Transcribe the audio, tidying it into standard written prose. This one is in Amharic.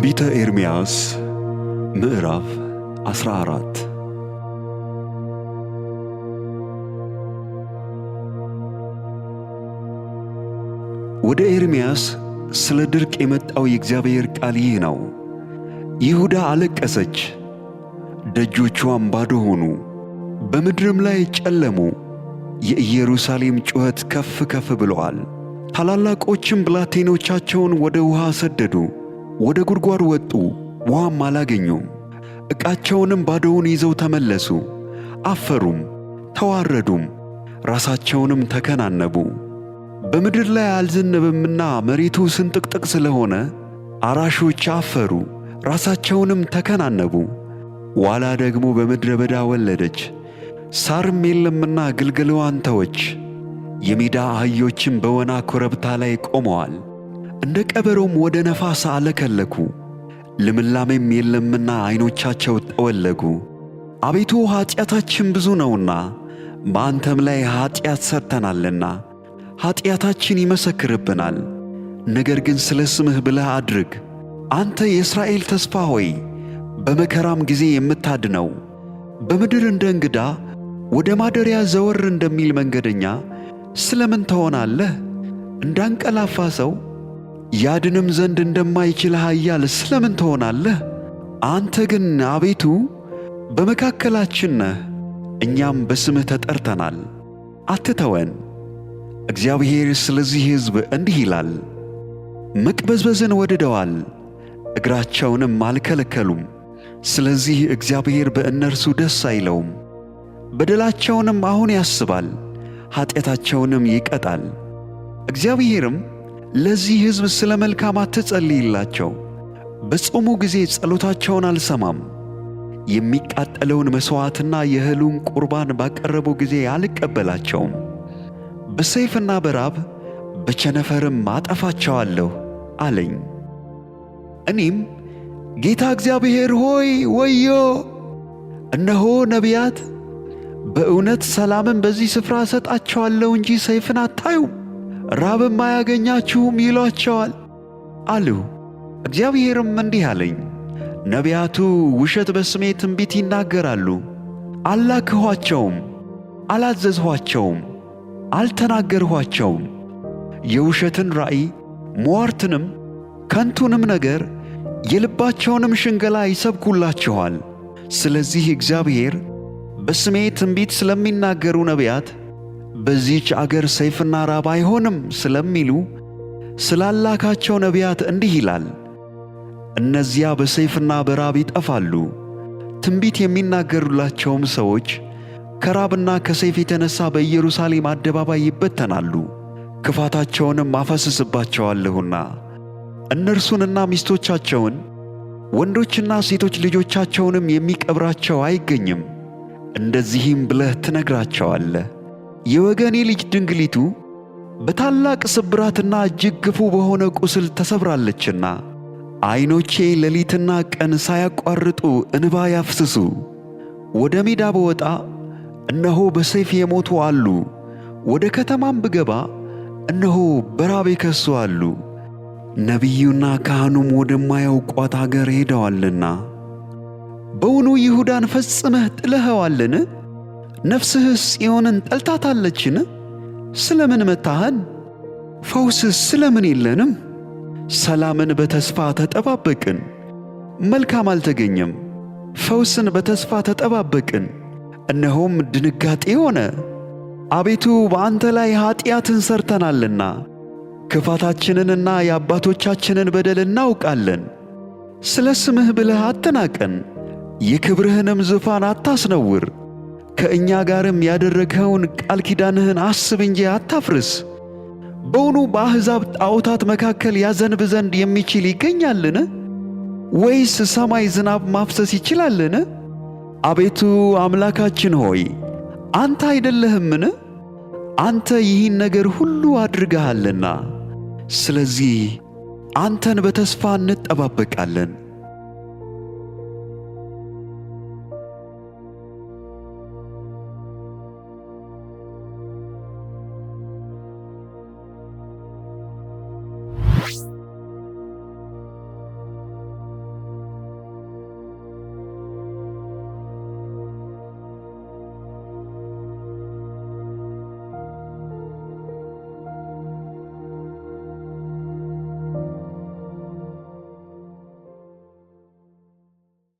ትንቢተ ኤርምያስ ምዕራፍ 14 ወደ ኤርምያስ ስለ ድርቅ የመጣው የእግዚአብሔር ቃል ይህ ነው። ይሁዳ አለቀሰች፣ ደጆቿም ባዶ ሆኑ፣ በምድርም ላይ ጨለሙ። የኢየሩሳሌም ጩኸት ከፍ ከፍ ብሎአል። ታላላቆችም ብላቴኖቻቸውን ወደ ውሃ ሰደዱ፣ ወደ ጉድጓድ ወጡ፣ ውሃም አላገኙም። ዕቃቸውንም ባዶውን ይዘው ተመለሱ። አፈሩም፣ ተዋረዱም፣ ራሳቸውንም ተከናነቡ። በምድር ላይ አልዘነበምና መሬቱ ስንጥቅጥቅ ስለሆነ አራሾች አፈሩ፣ ራሳቸውንም ተከናነቡ። ዋላ ደግሞ በምድረ በዳ ወለደች፣ ሳርም የለምና ግልገልዋን ተወች። የሜዳ አህዮችም በወና ኮረብታ ላይ ቆመዋል፣ እንደ ቀበሮም ወደ ነፋስ አለከለኩ። ልምላሜም የለምና ዐይኖቻቸው ጠወለጉ። አቤቱ ኀጢአታችን ብዙ ነውና በአንተም ላይ ኀጢአት ሠርተናልና ኀጢአታችን ይመሰክርብናል። ነገር ግን ስለ ስምህ ብለህ አድርግ። አንተ የእስራኤል ተስፋ ሆይ በመከራም ጊዜ የምታድነው፣ በምድር እንደ እንግዳ ወደ ማደሪያ ዘወር እንደሚል መንገደኛ ስለምን ትሆናለህ? እንዳንቀላፋ ሰው ያድንም ዘንድ እንደማይችል ኃያል ስለምን ትሆናለህ? አንተ ግን አቤቱ በመካከላችን ነህ፣ እኛም በስምህ ተጠርተናል። አትተወን። እግዚአብሔር ስለዚህ ሕዝብ እንዲህ ይላል፣ መቅበዝበዝን ወድደዋል፣ እግራቸውንም አልከለከሉም። ስለዚህ እግዚአብሔር በእነርሱ ደስ አይለውም። በደላቸውንም አሁን ያስባል፣ ኀጢአታቸውንም ይቀጣል። እግዚአብሔርም ለዚህ ሕዝብ ስለ መልካም አትጸልይላቸው፣ በጾሙ ጊዜ ጸሎታቸውን አልሰማም። የሚቃጠለውን መሥዋዕትና የእህሉን ቁርባን ባቀረቡ ጊዜ አልቀበላቸውም። በሰይፍና በራብ በቸነፈርም አጠፋቸዋለሁ አለኝ። እኔም ጌታ እግዚአብሔር ሆይ ወዮ! እነሆ ነቢያት በእውነት ሰላምን በዚህ ስፍራ እሰጣቸዋለሁ እንጂ ሰይፍን አታዩም፣ ራብም አያገኛችሁም ይሏቸዋል አልሁ። እግዚአብሔርም እንዲህ አለኝ፣ ነቢያቱ ውሸት በስሜ ትንቢት ይናገራሉ። አልላክኋቸውም፣ አላዘዝኋቸውም፣ አልተናገርኋቸውም። የውሸትን ራእይ፣ ምዋርትንም፣ ከንቱንም ነገር፣ የልባቸውንም ሽንገላ ይሰብኩላችኋል። ስለዚህ እግዚአብሔር በስሜ ትንቢት ስለሚናገሩ ነቢያት በዚህች አገር ሰይፍና ራብ አይሆንም ስለሚሉ ስላላካቸው ነቢያት እንዲህ ይላል፣ እነዚያ በሰይፍና በራብ ይጠፋሉ። ትንቢት የሚናገሩላቸውም ሰዎች ከራብና ከሰይፍ የተነሣ በኢየሩሳሌም አደባባይ ይበተናሉ። ክፋታቸውንም አፈስስባቸዋለሁና እነርሱንና ሚስቶቻቸውን ወንዶችና ሴቶች ልጆቻቸውንም የሚቀብራቸው አይገኝም። እንደዚህም ብለህ ትነግራቸዋለህ፣ የወገኔ ልጅ ድንግሊቱ በታላቅ ስብራትና እጅግ ክፉ በሆነ ቁስል ተሰብራለችና ዐይኖቼ ሌሊትና ቀን ሳያቋርጡ እንባ ያፍስሱ። ወደ ሜዳ ብወጣ እነሆ በሰይፍ የሞቱ አሉ፣ ወደ ከተማም ብገባ እነሆ በራብ የከሱ አሉ። ነቢዩና ካህኑም ወደማያውቋት አገር ሄደዋልና። በውኑ ይሁዳን ፈጽመህ ጥለኸዋልን? ነፍስህስ ጽዮንን ጠልታታለችን? ስለምን መታኸን? ፈውስስ ስለምን የለንም? ሰላምን በተስፋ ተጠባበቅን፣ መልካም አልተገኘም። ፈውስን በተስፋ ተጠባበቅን፣ እነሆም ድንጋጤ ሆነ። አቤቱ በአንተ ላይ ኀጢአትን ሠርተናልና ክፋታችንንና የአባቶቻችንን በደል እናውቃለን። ስለ ስምህ ብለህ አትናቀን፣ የክብርህንም ዙፋን አታስነውር። ከእኛ ጋርም ያደረግኸውን ቃል ኪዳንህን አስብ እንጂ አታፍርስ። በውኑ በአሕዛብ ጣዖታት መካከል ያዘንብ ዘንድ የሚችል ይገኛልን? ወይስ ሰማይ ዝናብ ማፍሰስ ይችላልን? አቤቱ አምላካችን ሆይ አንተ አይደለህምን? አንተ ይህን ነገር ሁሉ አድርገሃልና፣ ስለዚህ አንተን በተስፋ እንጠባበቃለን።